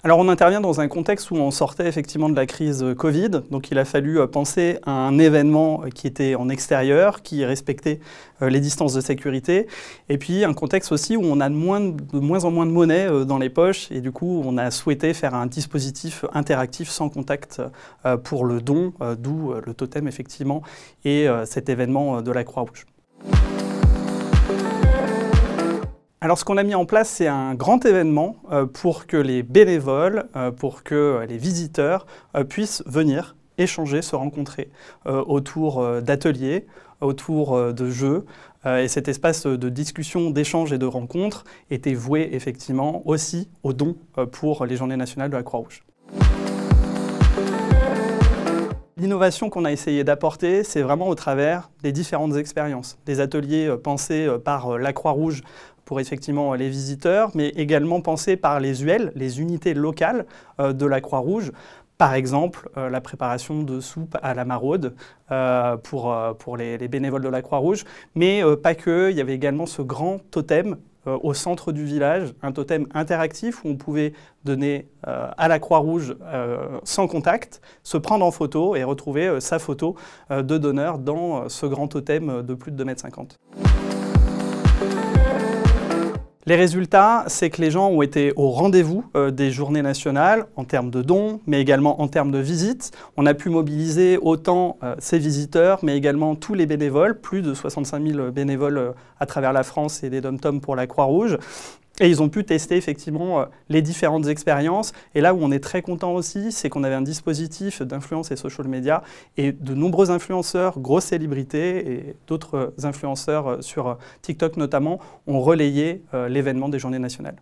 Alors on intervient dans un contexte où on sortait effectivement de la crise Covid, donc il a fallu penser à un événement qui était en extérieur, qui respectait les distances de sécurité, et puis un contexte aussi où on a de moins en moins de monnaie dans les poches, et du coup on a souhaité faire un dispositif interactif sans contact pour le don, d'où le totem effectivement, et cet événement de la Croix-Rouge. Alors ce qu'on a mis en place, c'est un grand événement pour que les bénévoles, pour que les visiteurs puissent venir, échanger, se rencontrer autour d'ateliers, autour de jeux. Et cet espace de discussion, d'échange et de rencontre était voué effectivement aussi aux dons pour les Journées nationales de la Croix-Rouge. L'innovation qu'on a essayé d'apporter, c'est vraiment au travers des différentes expériences. Des ateliers pensés par la Croix-Rouge pour effectivement les visiteurs, mais également pensés par les UL, les unités locales de la Croix-Rouge. Par exemple, la préparation de soupe à la maraude pour les bénévoles de la Croix-Rouge, mais pas que, il y avait également ce grand totem au centre du village, un totem interactif où on pouvait donner à la Croix-Rouge sans contact, se prendre en photo et retrouver sa photo de donneur dans ce grand totem de plus de 2,50 m. Les résultats, c'est que les gens ont été au rendez-vous des Journées nationales en termes de dons, mais également en termes de visites. On a pu mobiliser autant ces visiteurs, mais également tous les bénévoles, plus de 65 000 bénévoles à travers la France et des dom-toms pour la Croix-Rouge. Et ils ont pu tester effectivement les différentes expériences. Et là où on est très content aussi, c'est qu'on avait un dispositif d'influence et social media et de nombreux influenceurs, grosses célébrités et d'autres influenceurs sur TikTok notamment, ont relayé l'événement des Journées nationales.